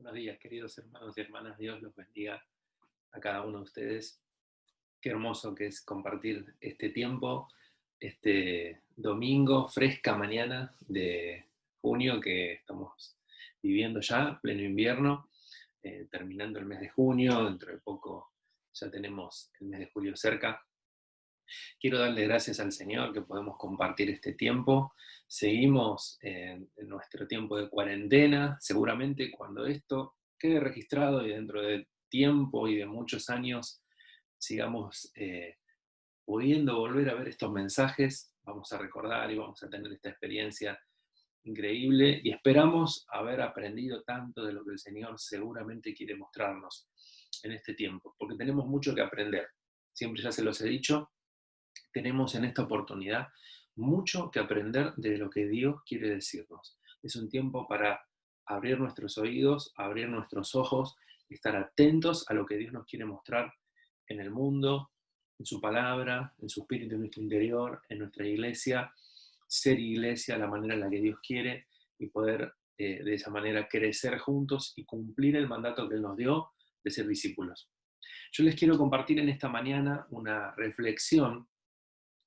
Buenos días, queridos hermanos y hermanas. Dios los bendiga a cada uno de ustedes. Qué hermoso que es compartir este tiempo, este domingo, fresca mañana de junio que estamos viviendo ya, pleno invierno, terminando el mes de junio. Dentro de poco ya tenemos el mes de julio cerca. Quiero darle gracias al Señor que podemos compartir este tiempo. Seguimos en nuestro tiempo de cuarentena. Seguramente cuando esto quede registrado y dentro de tiempo y de muchos años sigamos pudiendo volver a ver estos mensajes, vamos a recordar y vamos a tener esta experiencia increíble y esperamos haber aprendido tanto de lo que el Señor seguramente quiere mostrarnos en este tiempo, porque tenemos mucho que aprender. Siempre ya se los he dicho, tenemos en esta oportunidad mucho que aprender de lo que Dios quiere decirnos. Es un tiempo para abrir nuestros oídos, abrir nuestros ojos, estar atentos a lo que Dios nos quiere mostrar en el mundo, en su palabra, en su espíritu, en nuestro interior, en nuestra iglesia, ser iglesia, la manera en la que Dios quiere y poder de esa manera crecer juntos y cumplir el mandato que Él nos dio de ser discípulos. Yo les quiero compartir en esta mañana una reflexión,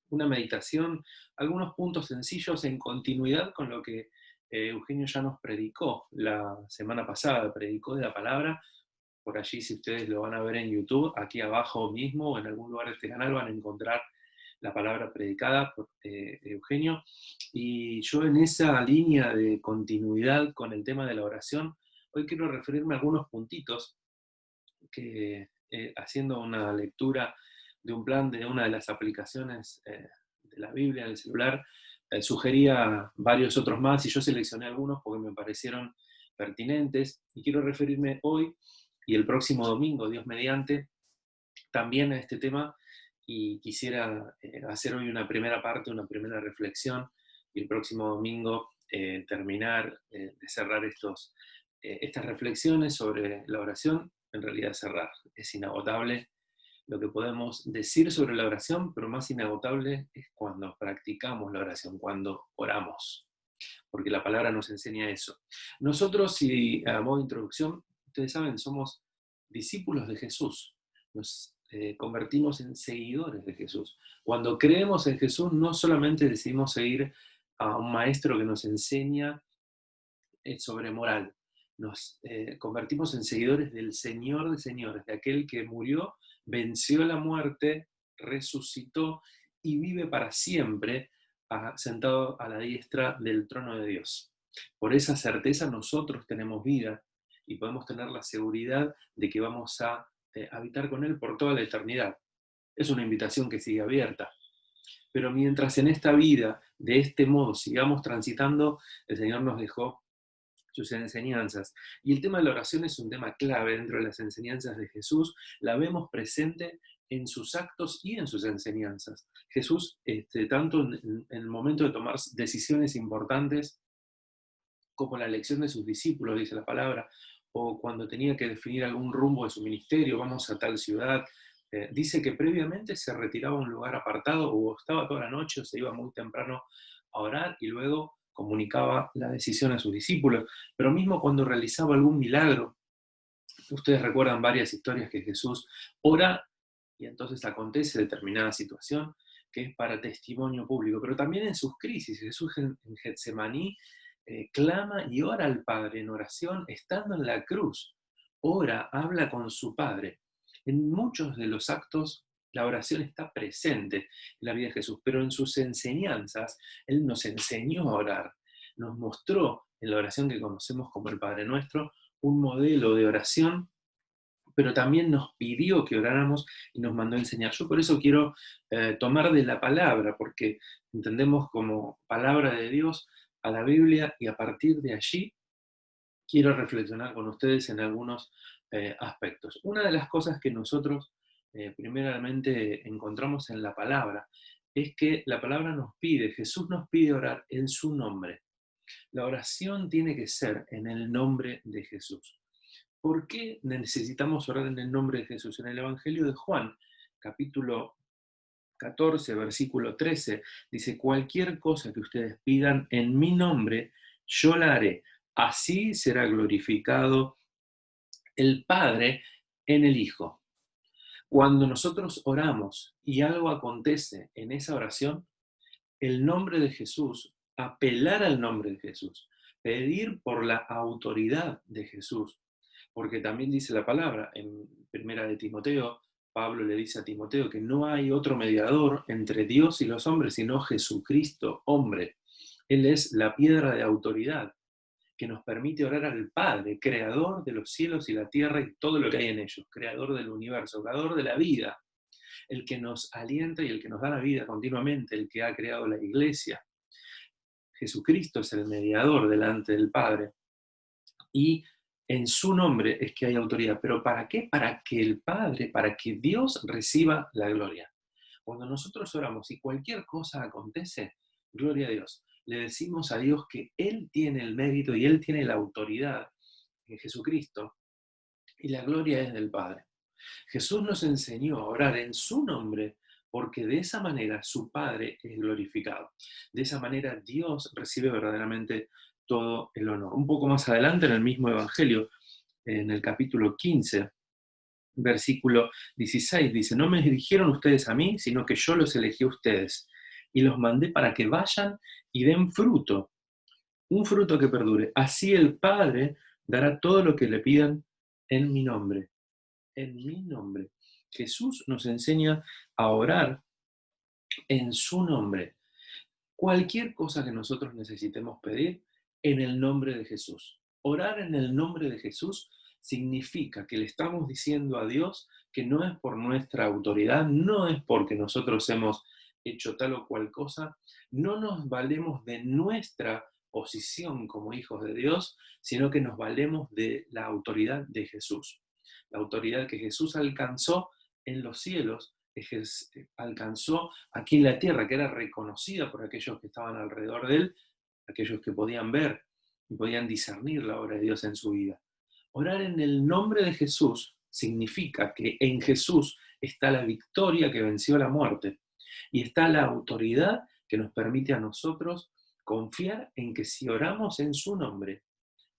una meditación, algunos puntos sencillos en continuidad con lo que Eugenio ya nos predicó la semana pasada, predicó de la palabra. Por allí, si ustedes lo van a ver en YouTube, aquí abajo mismo o en algún lugar de este canal van a encontrar la palabra predicada por Eugenio. Y yo en esa línea de continuidad con el tema de la oración, hoy quiero referirme a algunos puntitos que haciendo una lectura de un plan de una de las aplicaciones de la Biblia en el celular, sugería varios otros más y yo seleccioné algunos porque me parecieron pertinentes y quiero referirme hoy y el próximo domingo, Dios mediante, también a este tema y quisiera hacer hoy una primera parte, una primera reflexión y el próximo domingo terminar de cerrar estas reflexiones sobre la oración, en realidad cerrar. Es inagotable lo que podemos decir sobre la oración, pero más inagotable es cuando practicamos la oración, cuando oramos, porque la palabra nos enseña eso. Nosotros, y a modo de introducción, ustedes saben, somos discípulos de Jesús, nos convertimos en seguidores de Jesús. Cuando creemos en Jesús, no solamente decidimos seguir a un maestro que nos enseña sobre moral, nos convertimos en seguidores del Señor de señores, de aquel que murió, venció la muerte, resucitó y vive para siempre sentado a la diestra del trono de Dios. Por esa certeza nosotros tenemos vida y podemos tener la seguridad de que vamos a habitar con Él por toda la eternidad. Es una invitación que sigue abierta. Pero mientras en esta vida, de este modo, sigamos transitando, el Señor nos dejó sus enseñanzas. Y el tema de la oración es un tema clave dentro de las enseñanzas de Jesús. La vemos presente en sus actos y en sus enseñanzas. Jesús, tanto en el momento de tomar decisiones importantes, como la elección de sus discípulos, dice la palabra, o cuando tenía que definir algún rumbo de su ministerio, vamos a tal ciudad, dice que previamente se retiraba a un lugar apartado o estaba toda la noche o se iba muy temprano a orar y luego comunicaba la decisión a sus discípulos. Pero mismo cuando realizaba algún milagro, ustedes recuerdan varias historias que Jesús ora y entonces acontece determinada situación que es para testimonio público, pero también en sus crisis. Jesús en Getsemaní clama y ora al Padre en oración, estando en la cruz. Ora, habla con su Padre. En muchos de los actos la oración está presente en la vida de Jesús, pero en sus enseñanzas Él nos enseñó a orar, nos mostró en la oración que conocemos como el Padre Nuestro un modelo de oración, pero también nos pidió que oráramos y nos mandó a enseñar. Yo por eso quiero tomar de la palabra, porque entendemos como palabra de Dios a la Biblia y a partir de allí quiero reflexionar con ustedes en algunos aspectos. Una de las cosas que nosotros primeramente encontramos en la palabra es que la palabra nos pide, Jesús nos pide orar en su nombre. La oración tiene que ser en el nombre de Jesús. ¿Por qué necesitamos orar en el nombre de Jesús? En el Evangelio de Juan, capítulo 14, versículo 13, dice, cualquier cosa que ustedes pidan en mi nombre, yo la haré. Así será glorificado el Padre en el Hijo. Cuando nosotros oramos y algo acontece en esa oración, el nombre de Jesús, apelar al nombre de Jesús, pedir por la autoridad de Jesús, porque también dice la palabra en Primera de Timoteo, Pablo le dice a Timoteo que no hay otro mediador entre Dios y los hombres, sino Jesucristo, hombre. Él es la piedra de autoridad que nos permite orar al Padre, creador de los cielos y la tierra y todo lo que hay en ellos, creador del universo, creador de la vida, el que nos alienta y el que nos da la vida continuamente, el que ha creado la iglesia. Jesucristo es el mediador delante del Padre y en su nombre es que hay autoridad. ¿Pero para qué? Para que el Padre, para que Dios reciba la gloria. Cuando nosotros oramos y cualquier cosa acontece, gloria a Dios, le decimos a Dios que Él tiene el mérito y Él tiene la autoridad en Jesucristo y la gloria es del Padre. Jesús nos enseñó a orar en su nombre porque de esa manera su Padre es glorificado. De esa manera Dios recibe verdaderamente todo el honor. Un poco más adelante en el mismo Evangelio, en el capítulo 15, versículo 16, dice, no me dirigieron ustedes a mí, sino que yo los elegí a ustedes y los mandé para que vayan y den fruto, un fruto que perdure. Así el Padre dará todo lo que le pidan en mi nombre. En mi nombre. Jesús nos enseña a orar en su nombre. Cualquier cosa que nosotros necesitemos pedir en el nombre de Jesús. Orar en el nombre de Jesús significa que le estamos diciendo a Dios que no es por nuestra autoridad, no es porque nosotros hemos hecho tal o cual cosa, no nos valemos de nuestra posición como hijos de Dios, sino que nos valemos de la autoridad de Jesús. La autoridad que Jesús alcanzó en los cielos, que alcanzó aquí en la tierra, que era reconocida por aquellos que estaban alrededor de él, aquellos que podían ver y podían discernir la obra de Dios en su vida. Orar en el nombre de Jesús significa que en Jesús está la victoria que venció la muerte y está la autoridad que nos permite a nosotros confiar en que si oramos en su nombre,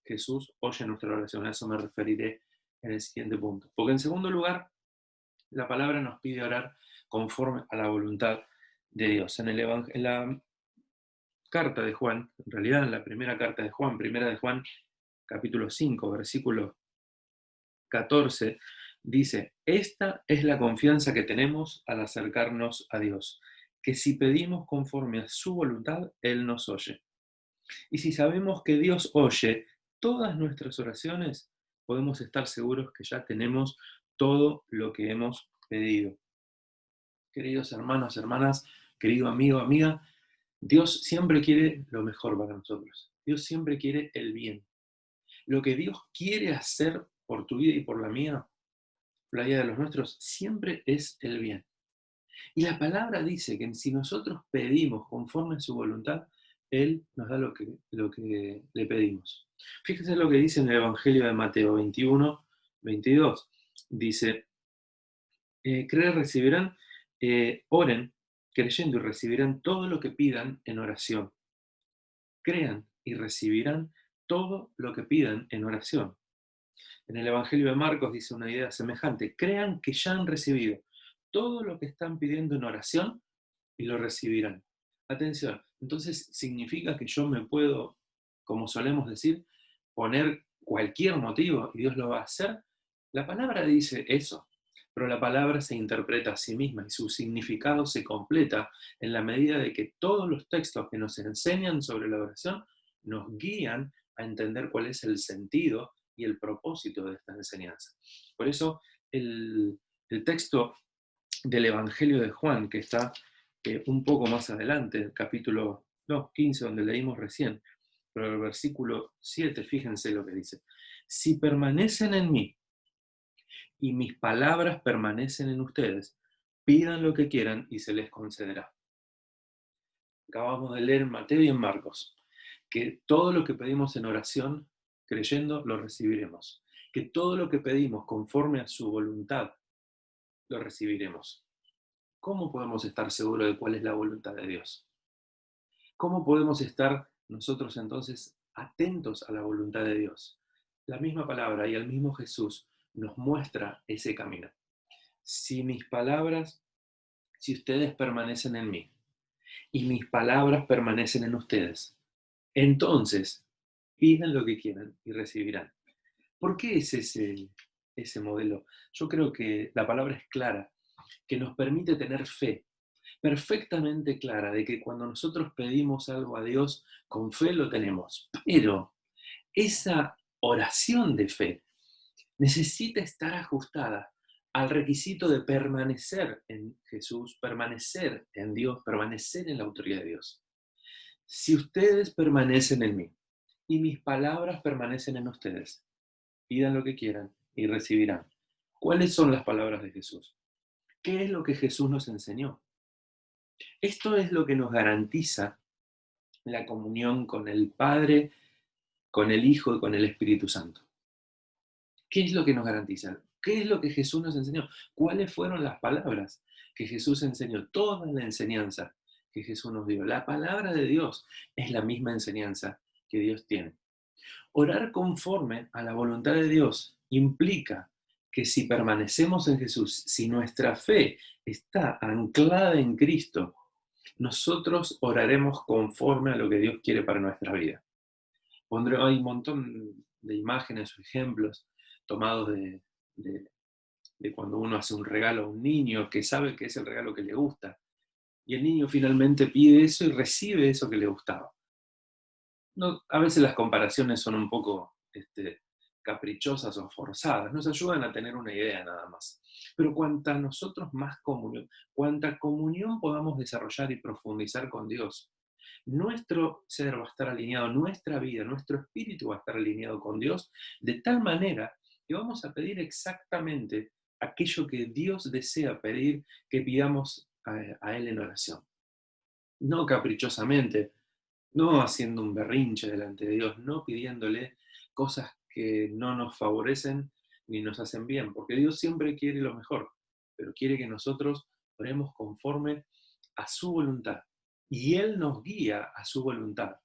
Jesús oye nuestra oración. A eso me referiré en el siguiente punto. Porque en segundo lugar, la palabra nos pide orar conforme a la voluntad de Dios. En la carta de Juan, en realidad en la primera carta de Juan, primera de Juan, capítulo 5, versículo 14, dice, esta es la confianza que tenemos al acercarnos a Dios, que si pedimos conforme a su voluntad, Él nos oye. Y si sabemos que Dios oye todas nuestras oraciones, podemos estar seguros que ya tenemos todo lo que hemos pedido. Queridos hermanos, hermanas, querido amigo, amiga, Dios siempre quiere lo mejor para nosotros. Dios siempre quiere el bien. Lo que Dios quiere hacer por tu vida y por la mía, por la vida de los nuestros, siempre es el bien. Y la palabra dice que si nosotros pedimos conforme a su voluntad, Él nos da lo que le pedimos. Fíjense lo que dice en el Evangelio de Mateo 21, 22. Dice, creer recibirán, oren creyendo y recibirán todo lo que pidan en oración. Crean y recibirán todo lo que pidan en oración. En el Evangelio de Marcos dice una idea semejante. Crean que ya han recibido todo lo que están pidiendo en oración y lo recibirán. Atención, entonces significa que yo me puedo, como solemos decir, poner cualquier motivo y Dios lo va a hacer. La palabra dice eso, pero la palabra se interpreta a sí misma y su significado se completa en la medida de que todos los textos que nos enseñan sobre la oración nos guían a entender cuál es el sentido y el propósito de esta enseñanza. Por eso el texto del Evangelio de Juan, que está un poco más adelante, el capítulo 15, donde leímos recién, pero el versículo 7, fíjense lo que dice. Si permanecen en mí y mis palabras permanecen en ustedes, pidan lo que quieran y se les concederá. Acabamos de leer en Mateo y en Marcos que todo lo que pedimos en oración, creyendo, lo recibiremos. Que todo lo que pedimos conforme a su voluntad, lo recibiremos. ¿Cómo podemos estar seguros de cuál es la voluntad de Dios? ¿Cómo podemos estar nosotros entonces atentos a la voluntad de Dios? La misma palabra y el mismo Jesús nos muestra ese camino. Si mis palabras, si ustedes permanecen en mí y mis palabras permanecen en ustedes, entonces pidan lo que quieran y recibirán. ¿Por qué es ese modelo? Yo creo que la palabra es clara, que nos permite tener fe, perfectamente clara, de que cuando nosotros pedimos algo a Dios, con fe lo tenemos. Pero esa oración de fe necesita estar ajustada al requisito de permanecer en Jesús, permanecer en Dios, permanecer en la autoridad de Dios. Si ustedes permanecen en mí y mis palabras permanecen en ustedes, pidan lo que quieran y recibirán. ¿Cuáles son las palabras de Jesús? ¿Qué es lo que Jesús nos enseñó? Esto es lo que nos garantiza la comunión con el Padre, con el Hijo y con el Espíritu Santo. ¿Qué es lo que nos garantiza? ¿Qué es lo que Jesús nos enseñó? ¿Cuáles fueron las palabras que Jesús enseñó? Toda la enseñanza que Jesús nos dio. La palabra de Dios es la misma enseñanza que Dios tiene. Orar conforme a la voluntad de Dios implica que si permanecemos en Jesús, si nuestra fe está anclada en Cristo, nosotros oraremos conforme a lo que Dios quiere para nuestra vida. Hay un montón de imágenes o ejemplos tomados de cuando uno hace un regalo a un niño que sabe que es el regalo que le gusta, y el niño finalmente pide eso y recibe eso que le gustaba. No, a veces las comparaciones son un poco caprichosas o forzadas, nos ayudan a tener una idea nada más. Pero cuanta nosotros más comunión, cuanta comunión podamos desarrollar y profundizar con Dios, nuestro ser va a estar alineado, nuestra vida, nuestro espíritu va a estar alineado con Dios, de tal manera que vamos a pedir exactamente aquello que Dios desea pedir, que pidamos a Él en oración. No caprichosamente, no haciendo un berrinche delante de Dios, no pidiéndole cosas que no nos favorecen ni nos hacen bien, porque Dios siempre quiere lo mejor, pero quiere que nosotros oremos conforme a su voluntad. Y Él nos guía a su voluntad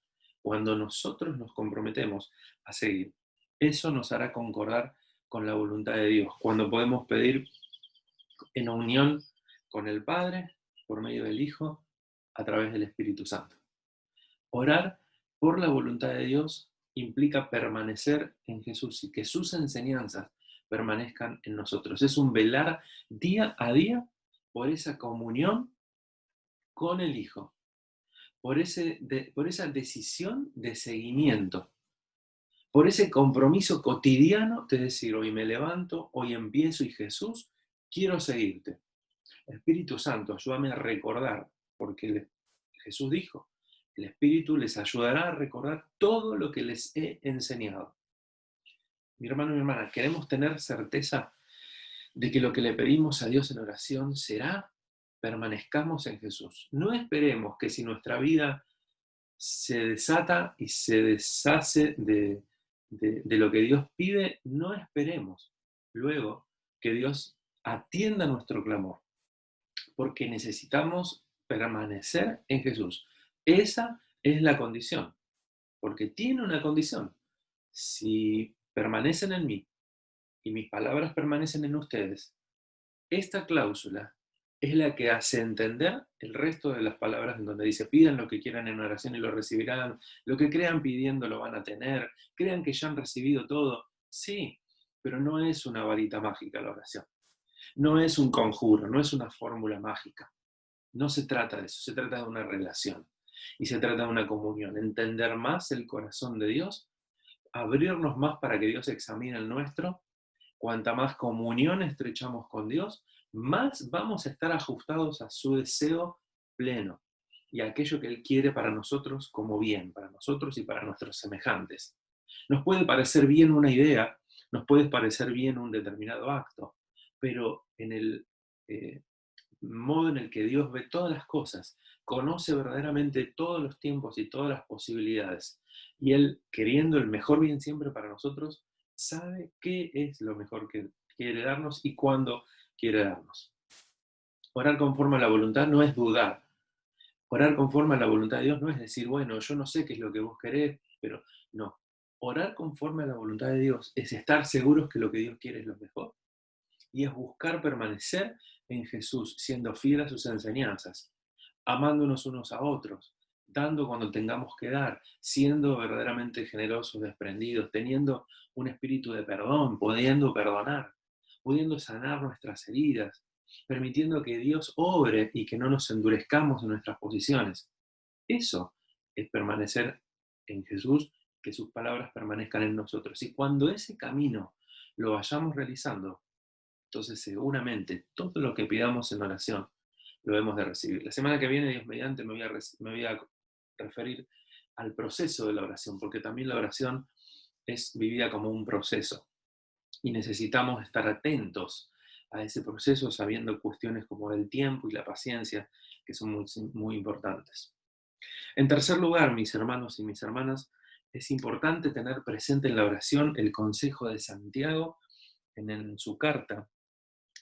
cuando nosotros nos comprometemos a seguir. Eso nos hará concordar con la voluntad de Dios, cuando podemos pedir en unión con el Padre, por medio del Hijo, a través del Espíritu Santo. Orar por la voluntad de Dios implica permanecer en Jesús y que sus enseñanzas permanezcan en nosotros. Es un velar día a día por esa comunión con el Hijo, por esa decisión de seguimiento, por ese compromiso cotidiano de decir, hoy me levanto, hoy empiezo y Jesús, quiero seguirte. Espíritu Santo, ayúdame a recordar, porque Jesús dijo, el Espíritu les ayudará a recordar todo lo que les he enseñado. Mi hermano y mi hermana, queremos tener certeza de que lo que le pedimos a Dios en oración será, permanezcamos en Jesús. No esperemos que si nuestra vida se desata y se deshace de lo que Dios pide, no esperemos luego que Dios atienda nuestro clamor, porque necesitamos permanecer en Jesús. Esa es la condición, porque tiene una condición. Si permanecen en mí y mis palabras permanecen en ustedes, esta cláusula es la que hace entender el resto de las palabras en donde dice, pidan lo que quieran en oración y lo recibirán, lo que crean pidiendo lo van a tener, crean que ya han recibido todo. Sí, pero no es una varita mágica la oración. No es un conjuro, no es una fórmula mágica. No se trata de eso, se trata de una relación y se trata de una comunión, entender más el corazón de Dios, abrirnos más para que Dios examine el nuestro. Cuanta más comunión estrechamos con Dios, más vamos a estar ajustados a su deseo pleno y a aquello que Él quiere para nosotros como bien, para nosotros y para nuestros semejantes. Nos puede parecer bien una idea, nos puede parecer bien un determinado acto, pero en el modo en el que Dios ve todas las cosas, conoce verdaderamente todos los tiempos y todas las posibilidades, y Él, queriendo el mejor bien siempre para nosotros, sabe qué es lo mejor que quiere darnos y cuándo quiere darnos. Orar conforme a la voluntad no es dudar. Orar conforme a la voluntad de Dios no es decir, bueno, yo no sé qué es lo que vos querés, pero no. Orar conforme a la voluntad de Dios es estar seguros que lo que Dios quiere es lo mejor y es buscar permanecer en Jesús, siendo fiel a sus enseñanzas, amándonos unos a otros, dando cuando tengamos que dar, siendo verdaderamente generosos, desprendidos, teniendo un espíritu de perdón, pudiendo perdonar, pudiendo sanar nuestras heridas, permitiendo que Dios obre y que no nos endurezcamos en nuestras posiciones. Eso es permanecer en Jesús, que sus palabras permanezcan en nosotros. Y cuando ese camino lo vayamos realizando, entonces seguramente todo lo que pidamos en oración lo hemos de recibir. La semana que viene, Dios mediante, me voy a referir al proceso de la oración, porque también la oración es vivida como un proceso y necesitamos estar atentos a ese proceso, sabiendo cuestiones como el tiempo y la paciencia, que son muy, muy importantes. En tercer lugar, mis hermanos y mis hermanas, es importante tener presente en la oración el consejo de Santiago en su carta,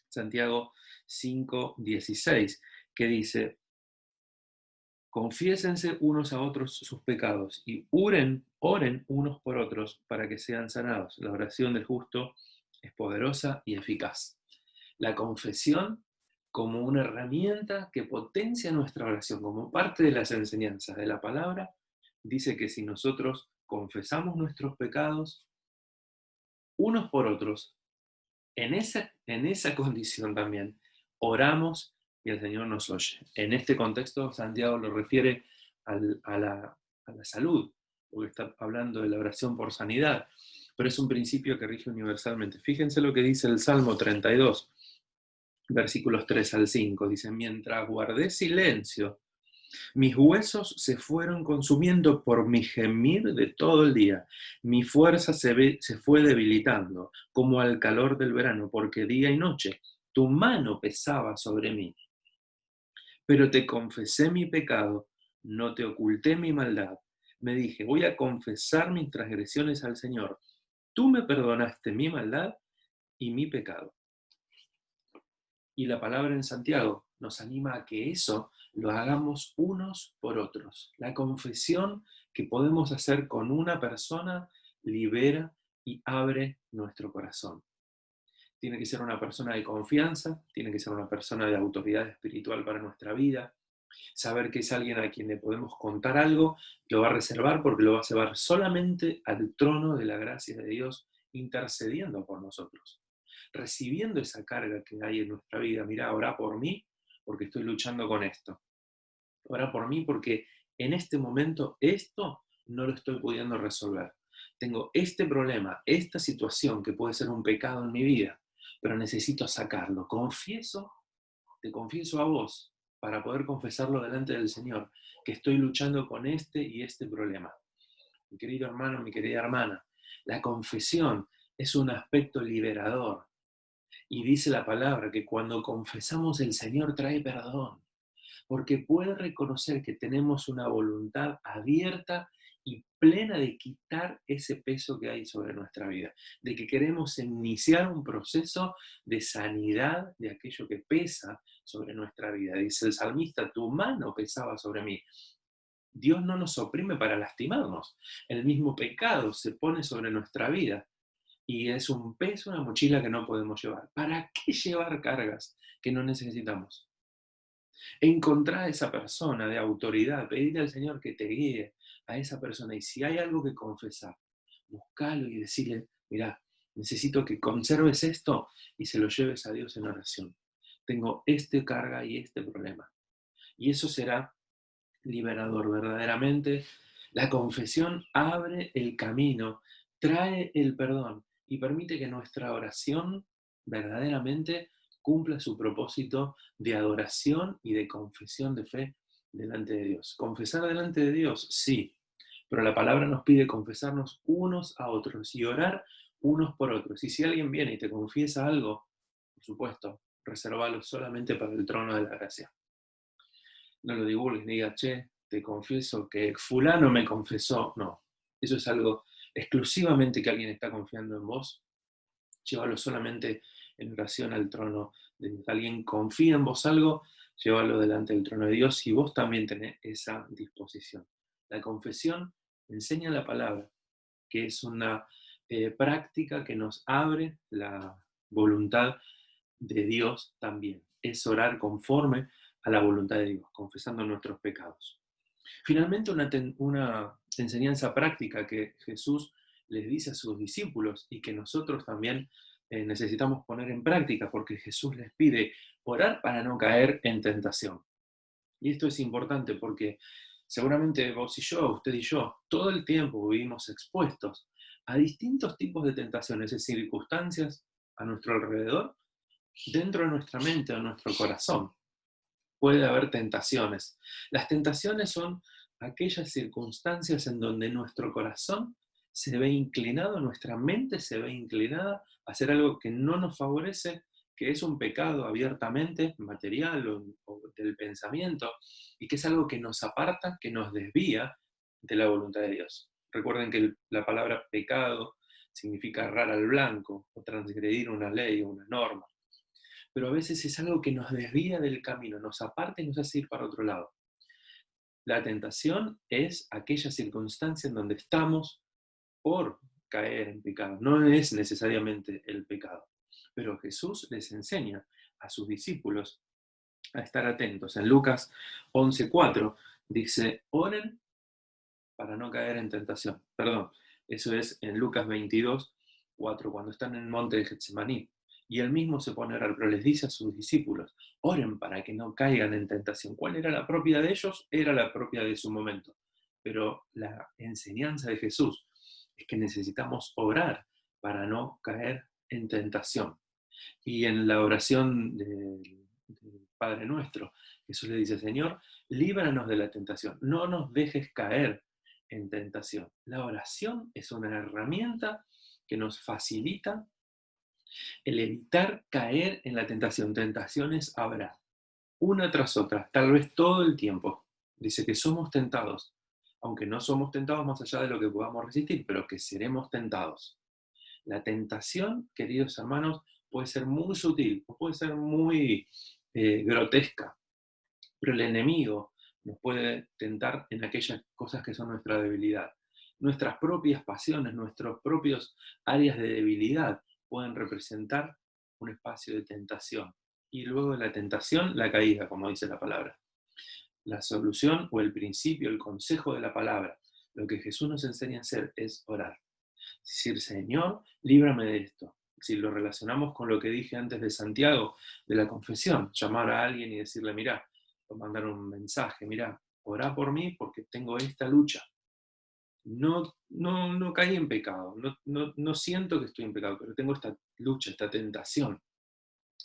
Santiago 5:16, que dice: confiésense unos a otros sus pecados y oren unos por otros para que sean sanados. La oración del justo es poderosa y eficaz. La confesión como una herramienta que potencia nuestra oración, como parte de las enseñanzas de la palabra, dice que si nosotros confesamos nuestros pecados unos por otros, en esa condición también oramos y el Señor nos oye. En este contexto, Santiago lo refiere a la salud, porque está hablando de la oración por sanidad, pero es un principio que rige universalmente. Fíjense lo que dice el Salmo 32, versículos 3 al 5. Dice: mientras guardé silencio, mis huesos se fueron consumiendo por mi gemir de todo el día. Mi fuerza se fue debilitando, como al calor del verano, porque día y noche tu mano pesaba sobre mí. Pero te confesé mi pecado, no te oculté mi maldad. Me dije: voy a confesar mis transgresiones al Señor. Tú me perdonaste mi maldad y mi pecado. Y la palabra en Santiago nos anima a que eso lo hagamos unos por otros. La confesión que podemos hacer con una persona libera y abre nuestro corazón. Tiene que ser una persona de confianza, tiene que ser una persona de autoridad espiritual para nuestra vida. Saber que es alguien a quien le podemos contar algo, lo va a reservar porque lo va a llevar solamente al trono de la gracia de Dios, intercediendo por nosotros, recibiendo esa carga que hay en nuestra vida. Mira, orá por mí porque estoy luchando con esto. Orá por mí porque en este momento esto no lo estoy pudiendo resolver. Tengo este problema, esta situación que puede ser un pecado en mi vida, pero necesito sacarlo. Te confieso a vos, para poder confesarlo delante del Señor, que estoy luchando con este y este problema. Mi querido hermano, mi querida hermana, la confesión es un aspecto liberador. Y dice la palabra que cuando confesamos, el Señor trae perdón, porque puede reconocer que tenemos una voluntad abierta y plena de quitar ese peso que hay sobre nuestra vida, de que queremos iniciar un proceso de sanidad de aquello que pesa sobre nuestra vida. Dice el salmista: tu mano pesaba sobre mí. Dios no nos oprime para lastimarnos. El mismo pecado se pone sobre nuestra vida y es un peso, una mochila que no podemos llevar. ¿Para qué llevar cargas que no necesitamos? Encontrar a esa persona de autoridad, pedirle al Señor que te guíe a esa persona. Y si hay algo que confesar, buscalo y decirle: mira, necesito que conserves esto y se lo lleves a Dios en oración. Tengo este carga y este problema. Y eso será liberador verdaderamente. La confesión abre el camino, trae el perdón y permite que nuestra oración verdaderamente cumpla su propósito de adoración y de confesión de fe delante de Dios. Confesar delante de Dios, sí, pero la palabra nos pide confesarnos unos a otros y orar unos por otros. Y si alguien viene y te confiesa algo, por supuesto, resérvalo solamente para el trono de la gracia. No lo divulgues, ni digas: che, te confieso que fulano me confesó. No, eso es algo exclusivamente que alguien está confiando en vos. Llévalo solamente en oración al trono de Dios. Alguien confía en vos algo, llévalo delante del trono de Dios y vos también tenés esa disposición. La confesión enseña la palabra que es una práctica que nos abre la voluntad de Dios también. Es orar conforme a la voluntad de Dios, confesando nuestros pecados. Finalmente, una enseñanza práctica que Jesús les dice a sus discípulos y que nosotros también necesitamos poner en práctica, porque Jesús les pide orar para no caer en tentación. Y esto es importante porque seguramente vos y yo, usted y yo, todo el tiempo vivimos expuestos a distintos tipos de tentaciones, es decir, circunstancias a nuestro alrededor, dentro de nuestra mente o nuestro corazón. Puede haber tentaciones. Las tentaciones son aquellas circunstancias en donde nuestro corazón se ve inclinado, nuestra mente se ve inclinada a hacer algo que no nos favorece, que es un pecado abiertamente material o del pensamiento, y que es algo que nos aparta, que nos desvía de la voluntad de Dios. Recuerden que la palabra pecado significa errar al blanco o transgredir una ley o una norma, pero a veces es algo que nos desvía del camino, nos aparta y nos hace ir para otro lado. La tentación es aquella circunstancia en donde estamos por caer en pecado. No es necesariamente el pecado, pero Jesús les enseña a sus discípulos a estar atentos. En Lucas 11:4 dice, oren para no caer en tentación. Perdón, eso es en Lucas 22:4, cuando están en el monte de Getsemaní. Y él mismo se pone a orar, pero les dice a sus discípulos, oren para que no caigan en tentación. ¿Cuál era la propia de ellos? Era la propia de su momento. Pero la enseñanza de Jesús es que necesitamos orar para no caer en tentación. Y en la oración del Padre Nuestro, Jesús le dice, Señor, líbranos de la tentación, no nos dejes caer en tentación. La oración es una herramienta que nos facilita el evitar caer en la tentación. Tentaciones habrá, una tras otra, tal vez todo el tiempo. Dice que somos tentados, aunque no somos tentados más allá de lo que podamos resistir, pero que seremos tentados. La tentación, queridos hermanos, puede ser muy sutil, puede ser muy grotesca, pero el enemigo nos puede tentar en aquellas cosas que son nuestra debilidad. Nuestras propias pasiones, nuestros propios áreas de debilidad pueden representar un espacio de tentación. Y luego de la tentación, la caída, como dice la palabra. La solución o el principio, el consejo de la palabra, lo que Jesús nos enseña a hacer es orar. Decir, Señor, líbrame de esto. Si lo relacionamos con lo que dije antes de Santiago, de la confesión, llamar a alguien y decirle, mira, o mandar un mensaje, mira, orá por mí porque tengo esta lucha. No caí en pecado, no siento que estoy en pecado, pero tengo esta lucha, esta tentación.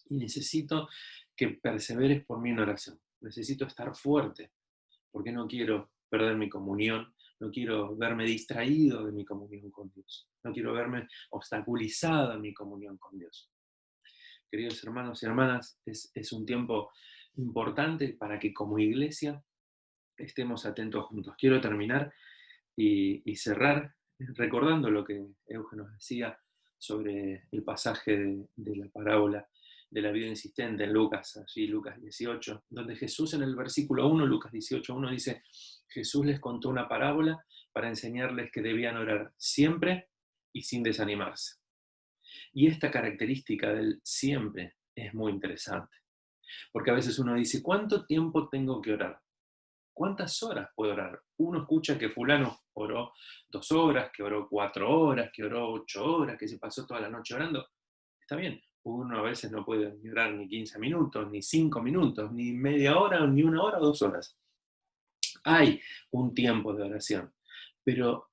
Y necesito que perseveres por mí en oración. Necesito estar fuerte, porque no quiero perder mi comunión, no quiero verme distraído de mi comunión con Dios, no quiero verme obstaculizado en mi comunión con Dios. Queridos hermanos y hermanas, es un tiempo importante para que como iglesia estemos atentos juntos. Quiero terminar y cerrar recordando lo que Eugen nos decía sobre el pasaje de la parábola de la vida insistente en Lucas, allí Lucas 18, donde Jesús en el versículo 1, Lucas 18:1 dice, Jesús les contó una parábola para enseñarles que debían orar siempre y sin desanimarse. Y esta característica del siempre es muy interesante, porque a veces uno dice, ¿cuánto tiempo tengo que orar? ¿Cuántas horas puedo orar? Uno escucha que fulano oró 2 horas, que oró 4 horas, que oró 8 horas, que se pasó toda la noche orando. Está bien, uno a veces no puede ni orar ni 15 minutos, ni 5 minutos, ni media hora, ni 1 hora o 2 horas. Hay un tiempo de oración, pero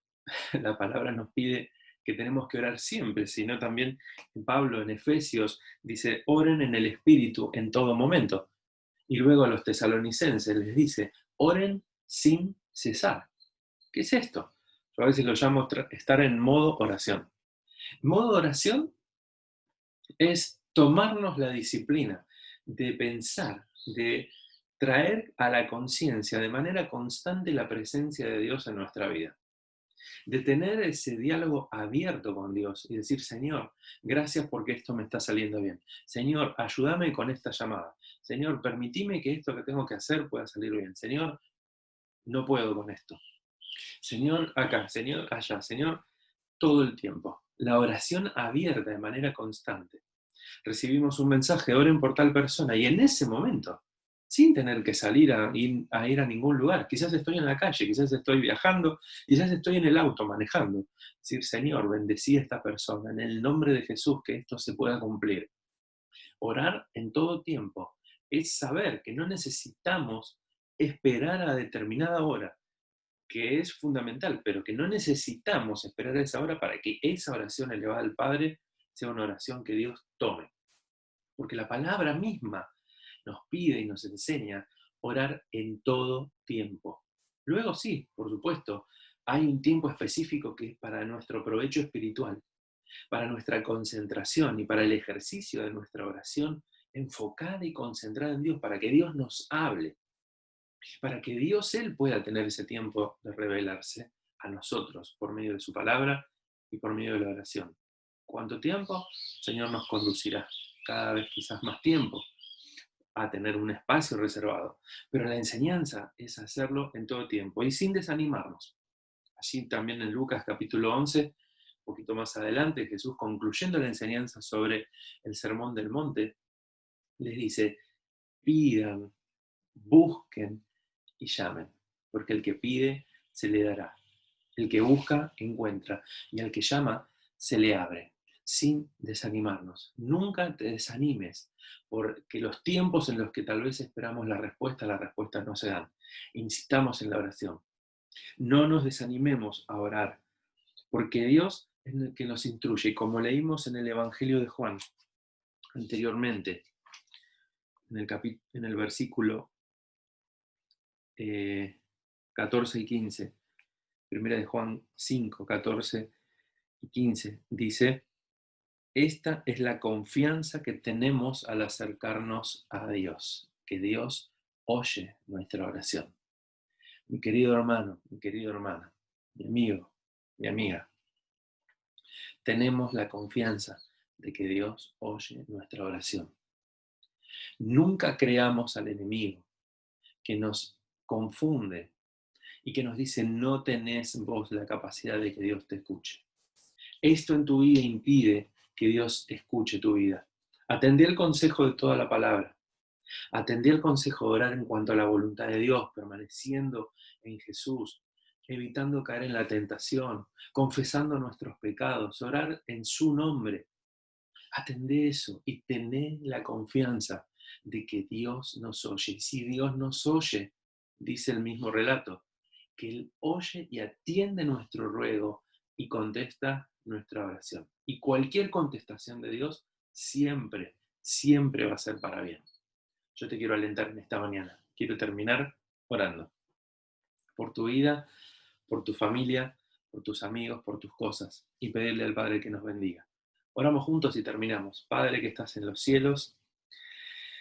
la palabra nos pide que tenemos que orar siempre, sino también Pablo en Efesios dice, oren en el Espíritu en todo momento. Y luego a los tesalonicenses les dice, oren sin cesar. ¿Qué es esto? Yo a veces lo llamo estar en modo oración. Modo oración es tomarnos la disciplina de pensar, de traer a la conciencia de manera constante la presencia de Dios en nuestra vida. De tener ese diálogo abierto con Dios y decir, Señor, gracias porque esto me está saliendo bien. Señor, ayúdame con esta llamada. Señor, permitime que esto que tengo que hacer pueda salir bien. Señor, no puedo con esto. Señor, acá. Señor, allá. Señor, todo el tiempo. La oración abierta de manera constante. Recibimos un mensaje, oren por tal persona, y en ese momento, sin tener que salir a ir a ningún lugar, quizás estoy en la calle, quizás estoy viajando, quizás estoy en el auto manejando, decir, Señor, bendecí a esta persona, en el nombre de Jesús, que esto se pueda cumplir. Orar en todo tiempo es saber que no necesitamos esperar a determinada hora, que es fundamental, pero que no necesitamos esperar a esa hora para que esa oración elevada al Padre sea una oración que Dios tome. Porque la palabra misma nos pide y nos enseña orar en todo tiempo. Luego sí, por supuesto, hay un tiempo específico que es para nuestro provecho espiritual, para nuestra concentración y para el ejercicio de nuestra oración enfocada y concentrada en Dios, para que Dios nos hable, para que Dios Él pueda tener ese tiempo de revelarse a nosotros por medio de su palabra y por medio de la oración. ¿Cuánto tiempo? El Señor nos conducirá cada vez quizás más tiempo a tener un espacio reservado. Pero la enseñanza es hacerlo en todo tiempo y sin desanimarnos. Allí también en Lucas capítulo 11, un poquito más adelante, Jesús concluyendo la enseñanza sobre el Sermón del Monte, les dice, pidan, busquen y llamen, porque el que pide se le dará, el que busca encuentra, y al que llama se le abre, sin desanimarnos. Nunca te desanimes, porque los tiempos en los que tal vez esperamos las respuestas no se dan. Insistamos en la oración. No nos desanimemos a orar, porque Dios es el que nos instruye, y como leímos en el Evangelio de Juan anteriormente, en el versículo 14 y 15, primera de Juan 5, 14 y 15, dice, esta es la confianza que tenemos al acercarnos a Dios, que Dios oye nuestra oración. Mi querido hermano, mi querida hermana, mi amigo, mi amiga, tenemos la confianza de que Dios oye nuestra oración. Nunca creamos al enemigo que nos confunde y que nos dice no tenés vos la capacidad de que Dios te escuche. Esto en tu vida impide que Dios escuche tu vida. Atendí el consejo de toda la palabra. Atendí el consejo de orar en cuanto a la voluntad de Dios, permaneciendo en Jesús, evitando caer en la tentación, confesando nuestros pecados, orar en su nombre. Atendé eso y tené la confianza de que Dios nos oye. Y si Dios nos oye, dice el mismo relato, que Él oye y atiende nuestro ruego y contesta nuestra oración. Y cualquier contestación de Dios siempre, siempre va a ser para bien. Yo te quiero alentar en esta mañana. Quiero terminar orando por tu vida, por tu familia, por tus amigos, por tus cosas y pedirle al Padre que nos bendiga. Oramos juntos y terminamos. Padre que estás en los cielos,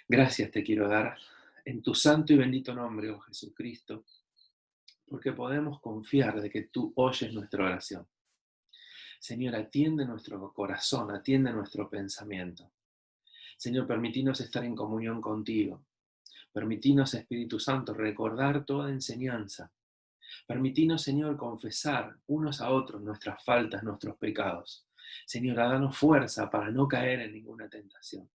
gracias te quiero dar en tu santo y bendito nombre, oh Jesucristo, porque podemos confiar de que tú oyes nuestra oración. Señor, atiende nuestro corazón, atiende nuestro pensamiento. Señor, permitinos estar en comunión contigo. Permitinos, Espíritu Santo, recordar toda enseñanza. Permitinos, Señor, confesar unos a otros nuestras faltas, nuestros pecados. Señor, danos fuerza para no caer en ninguna tentación.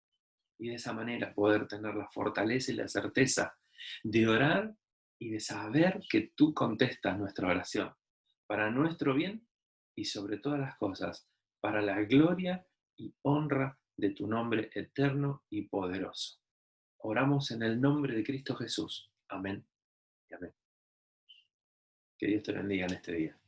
Y de esa manera poder tener la fortaleza y la certeza de orar y de saber que tú contestas nuestra oración para nuestro bien y sobre todas las cosas, para la gloria y honra de tu nombre eterno y poderoso. Oramos en el nombre de Cristo Jesús. Amén y amén. Que Dios te bendiga en este día.